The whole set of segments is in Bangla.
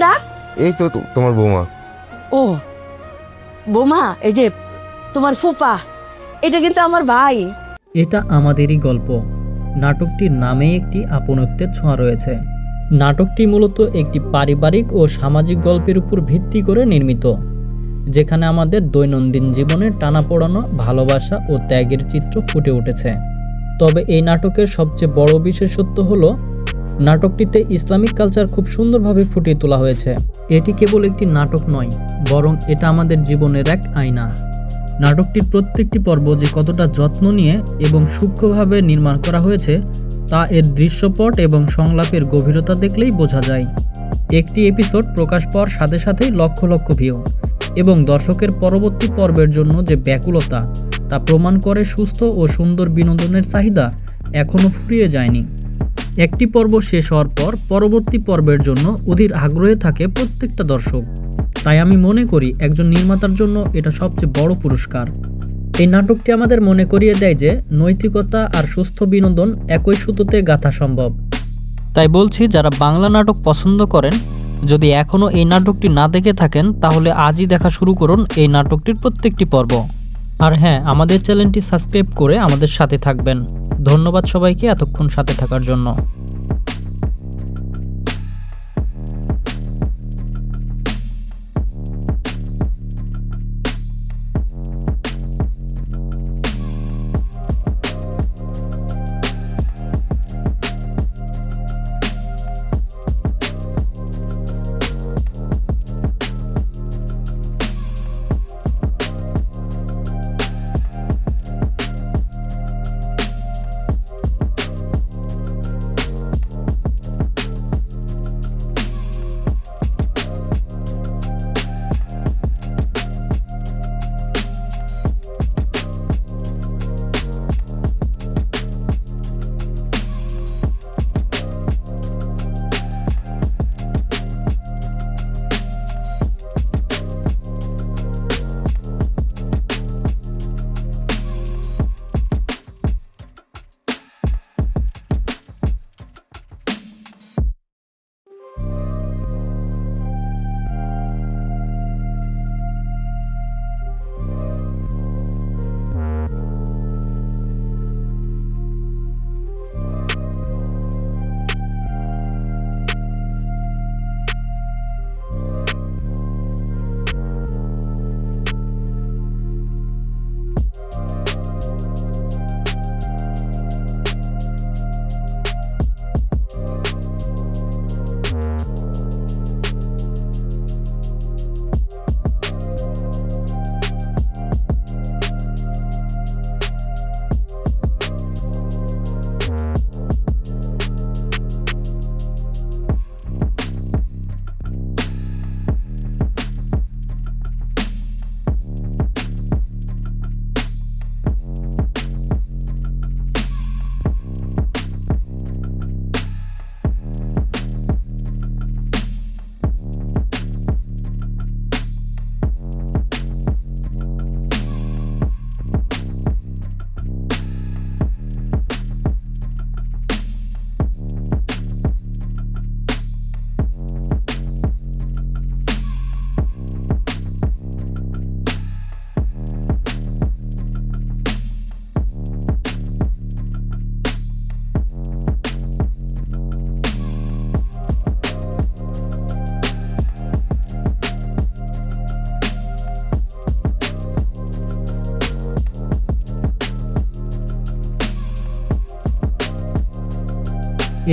ডাক। এই তো তোমার বৌমা। ও বোমা, এই যে তোমার ফুপা, এটা কিন্তু আমার ভাই। এটা আমাদেরই গল্প। নাটকটির নামেই একটি আপনত্বের ছোঁয়া রয়েছে। নাটকটি মূলত একটি পারিবারিক ও সামাজিক গল্পের উপর ভিত্তি করে নির্মিত, যেখানে আমাদের দৈনন্দিন জীবনের টানাপোড়ানো, ভালোবাসা ও ত্যাগের চিত্র ফুটে উঠেছে। তবে এই নাটকের সবচেয়ে বড় বিশেষত্ব হলো নাটকটিতে ইসলামিক কালচার খুব সুন্দরভাবে ফুটিয়ে তোলা হয়েছে। এটি কেবল একটি নাটক নয়, বরং এটা আমাদের জীবনের এক আয়না। নাটকটির প্রত্যেকটি পর্ব যে কতটা যত্ন নিয়ে এবং সূক্ষ্মভাবে নির্মাণ করা হয়েছে তা এর দৃশ্যপট এবং সংলাপের গভীরতা দেখলেই বোঝা যায়। একটি এপিসোড প্রকাশ পাওয়ার সাথে সাথেই লক্ষ লক্ষ ভিউ এবং দর্শকের পরবর্তী পর্বের জন্য যে ব্যাকুলতা, তা প্রমাণ করে সুস্থ ও সুন্দর বিনোদনের চাহিদা এখনও ফুরিয়ে যায়নি। একটি পর্ব শেষ হওয়ার পর পরবর্তী পর্বের জন্য অধীর আগ্রহে থাকে প্রত্যেকটা দর্শক। তাই আমি মনে করি একজন নির্মাতার জন্য এটা সবচেয়ে বড় পুরস্কার। এই নাটকটি আমাদের মনে করিয়ে দেয় যে নৈতিকতা আর সুস্থ বিনোদন একই সুতোতে গাঁথা সম্ভব। তাই বলছি, যারা বাংলা নাটক পছন্দ করেন, যদি এখনও এই নাটকটি না দেখে থাকেন তাহলে আজই দেখা শুরু করুন এই নাটকটির প্রত্যেকটি পর্ব। আর হ্যাঁ, আমাদের চ্যানেলটি সাবস্ক্রাইব করে আমাদের সাথে থাকবেন। ধন্যবাদ সবাইকে এতক্ষণ সাথে থাকার জন্য।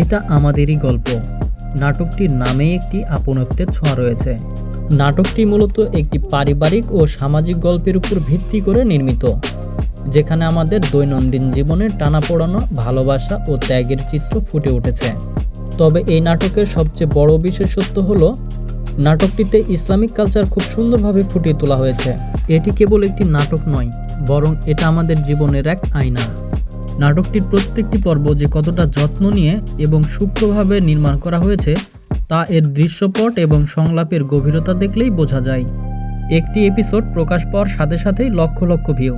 এটা আমাদেরই গল্প। নাটকটির নামেই একটি আপনত্বের ছোঁয়া রয়েছে। নাটকটি মূলত একটি পারিবারিক ও সামাজিক গল্পের উপর ভিত্তি করে নির্মিত, যেখানে আমাদের দৈনন্দিন জীবনের টানাপোড়ানো, ভালোবাসা ও ত্যাগের চিত্র ফুটে উঠেছে। তবে এই নাটকের সবচেয়ে বড় বিশেষত্ব হলো নাটকটিতে ইসলামিক কালচার খুব সুন্দরভাবে ফুটিয়ে তোলা হয়েছে। এটি কেবল একটি নাটক নয়, বরং এটা আমাদের জীবনের এক আয়না। নাটকটির প্রত্যেকটি পর্ব যে কতটা যত্ন নিয়ে এবং সূক্ষ্মভাবে নির্মাণ করা হয়েছে তা এর দৃশ্যপট এবং সংলাপের গভীরতা দেখলেই বোঝা যায়। একটি এপিসোড প্রকাশ পাওয়ার সাথে সাথেই লক্ষ লক্ষ ভিউ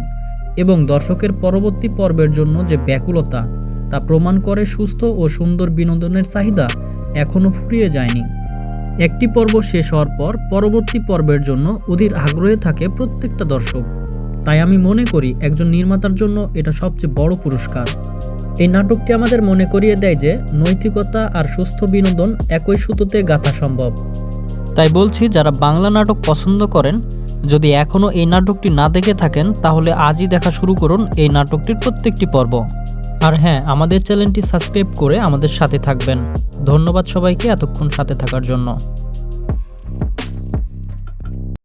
এবং দর্শকের পরবর্তী পর্বের জন্য যে ব্যাকুলতা, তা প্রমাণ করে সুস্থ ও সুন্দর বিনোদনের চাহিদা এখনও ফুরিয়ে যায়নি। একটি পর্ব শেষ হওয়ার পর পরবর্তী পর্বের জন্য অধীর আগ্রহে থাকে প্রত্যেকটা দর্শক। তাই আমি মনে করি একজন নির্মাতার জন্য এটা সবচেয়ে বড় পুরস্কার। এই নাটকটি আমাদের মনে করিয়ে দেয় যে নৈতিকতা আর সুস্থ বিনোদন একই সুতোতে গাঁথা সম্ভব। তাই বলছি, যারা বাংলা নাটক পছন্দ করেন, যদি এখনও এই নাটকটি না দেখে থাকেন তাহলে আজই দেখা শুরু করুন এই নাটকটির প্রত্যেকটি পর্ব। আর হ্যাঁ, আমাদের চ্যানেলটি সাবস্ক্রাইব করে আমাদের সাথে থাকবেন। ধন্যবাদ সবাইকে এতক্ষণ সাথে থাকার জন্য।